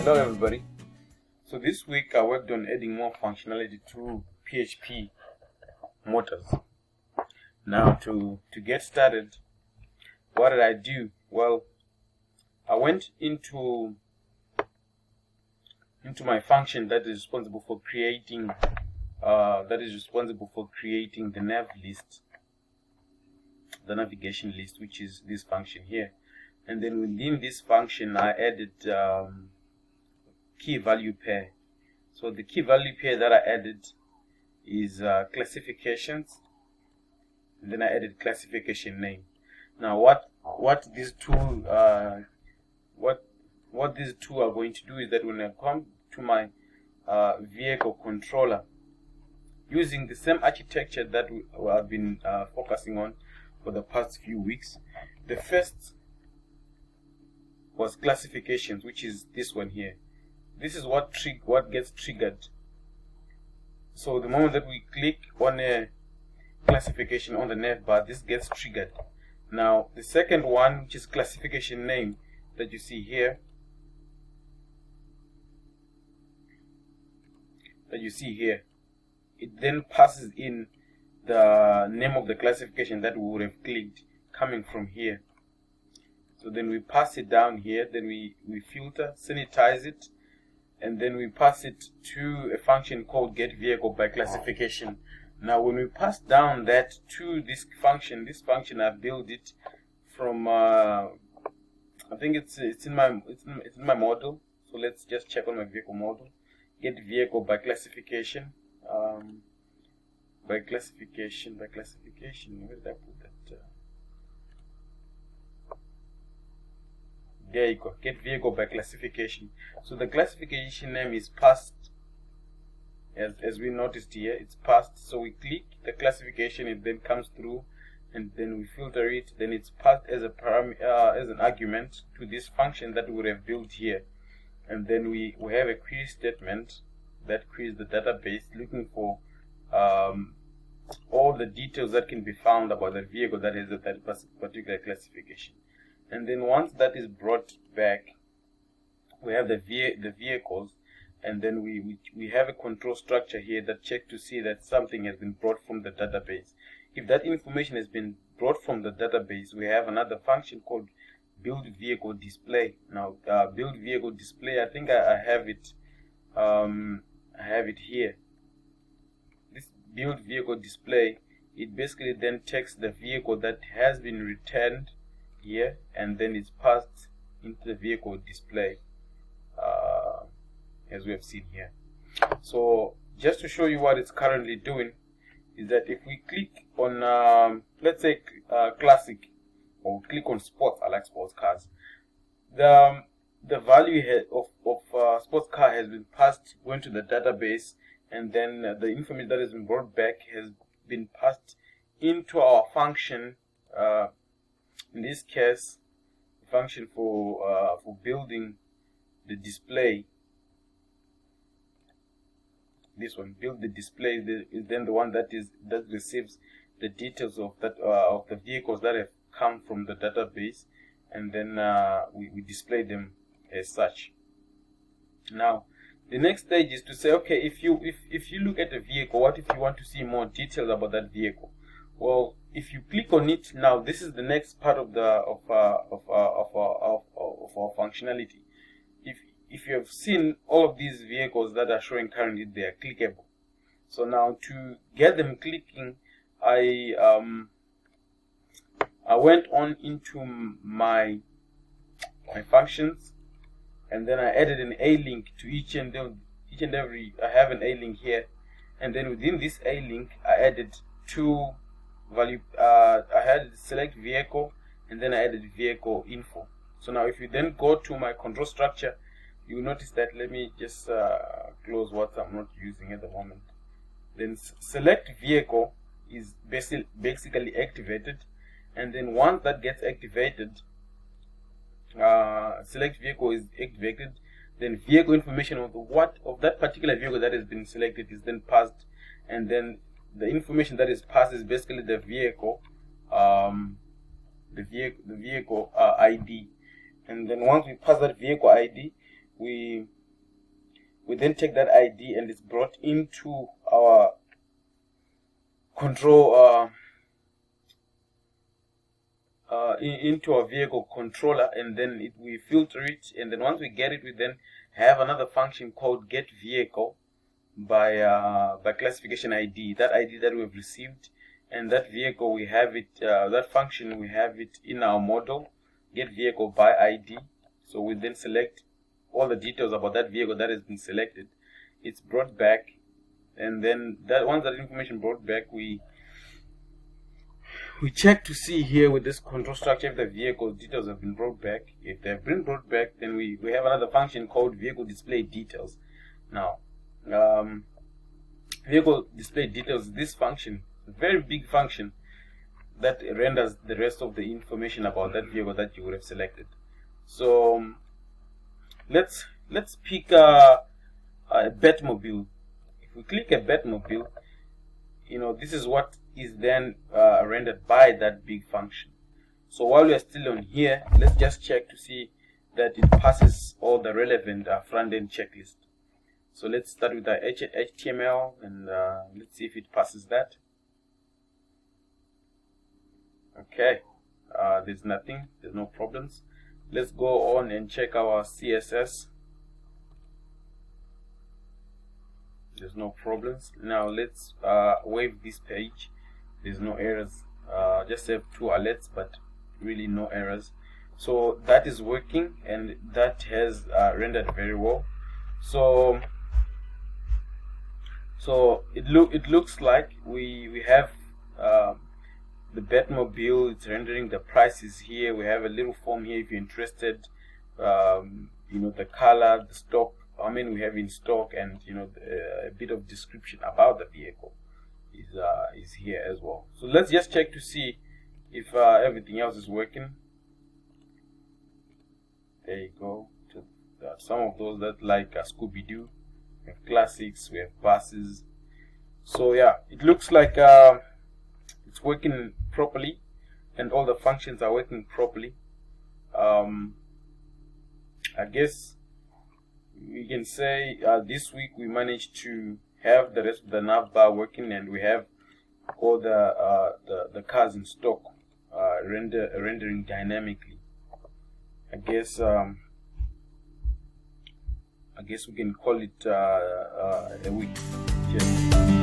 Hello everybody. So this week I worked on adding more functionality to PHP motors. Now to get started, what did I do? Well, I went into my function that is responsible for creating the nav list, the navigation list, which is this function here. And then within this function I added key value pair. So the key value pair that I added is classifications, and then I added classification name. Now what these two are going to do is that when I come to my vehicle controller, using the same architecture that I've been focusing on for the past few weeks, the first was classifications, which is this one here. This is what gets triggered. So the moment that we click on a classification on the nav bar, this gets triggered. Now the second one, which is classification name, that you see here, it then passes in the name of the classification that we would have clicked coming from here. So then we pass it down here, then we filter, sanitize it, and then we pass it to a function called getVehicleByClassification. Now when we pass down that to this function I built it from I think it's in my model. So let's just check on my vehicle model. GetVehicleByClassification, by classification. Where did I put that? There you go. GetVehicleByClassification. So the classification name is passed, as we noticed here. It's passed. So we click the classification, it then comes through, and then we filter it. Then it's passed as a as an argument to this function that we would have built here. And then we have a query statement that queries the database, looking for all the details that can be found about the vehicle that has that particular classification. And then once that is brought back, we have the vehicles, and then we have a control structure here that checks to see that something has been brought from the database. If that information has been brought from the database, we have another function called build vehicle display. Now build vehicle display, I think I have it here. This build vehicle display, it basically then takes the vehicle that has been returned here, and then it's passed into the vehicle display, as we have seen here. So just to show you what it's currently doing is that if we click on let's say classic, or click on sports, I like sports cars, the value of sports car has been passed, went to the database, and then the information that has been brought back has been passed into our function, in this case the function for building the display. This one, build the display, is then the one that receives the details of the vehicles that have come from the database, and then we display them as such. Now the next stage is to say, okay, if you look at a vehicle, what if you want to see more details about that vehicle? Well, if you click on it now, this is the next part of our functionality. If you have seen all of these vehicles that are showing currently, they are clickable. So now to get them clicking, I went on into my functions, and then I added an A-link to each and every. I have an A-link here, and then within this A-link I added two value. I had select vehicle, and then I added vehicle info. So now if you then go to my control structure, you will notice that, let me just close what I'm not using at the moment. Then select vehicle is basically activated, and then once that gets activated, select vehicle is activated, then vehicle information of that particular vehicle that has been selected is then passed, and then the information that is passed is basically the vehicle ID. And then once we pass that vehicle ID, we we then take that ID and it's brought into our control into our vehicle controller, and then we filter it, and then once we get it, we then have another function called get vehicle by classification ID, that ID that we've received, and that vehicle we have it, that function we have it in our model, get vehicle by ID. So we then select all the details about that vehicle that has been selected. It's brought back, and then that once that information brought back, we check to see here with this control structure if the vehicle details have been brought back. If they have been brought back, then we have another function called vehicle display details. Now, vehicle display details, this function, a very big function that renders the rest of the information about that vehicle that you would have selected. So let's pick a Batmobile. If we click a Batmobile, this is what is then rendered by that big function. So while we are still on here, let's just check to see that it passes all the relevant front-end checklist. So let's start with the HTML, and let's see if it passes that. Okay, there's nothing, there's no problems. Let's go on and check our CSS. There's no problems. Now let's wave this page. There's no errors. Just have 2 alerts, but really no errors. So that is working, and that has rendered very well. So it looks like we have the Batmobile. It's rendering the prices here. We have a little form here if you're interested. The color, the stock, we have in stock, and a bit of description about the vehicle is here as well. So let's just check to see if everything else is working. There you go. Some of those that like Scooby-Doo. We have classics, we have buses. So yeah, it looks like it's working properly, and all the functions are working properly. I guess we can say this week we managed to have the rest of the nav bar working, and we have all the cars in stock rendering dynamically. I guess we can call it a week. Cheers.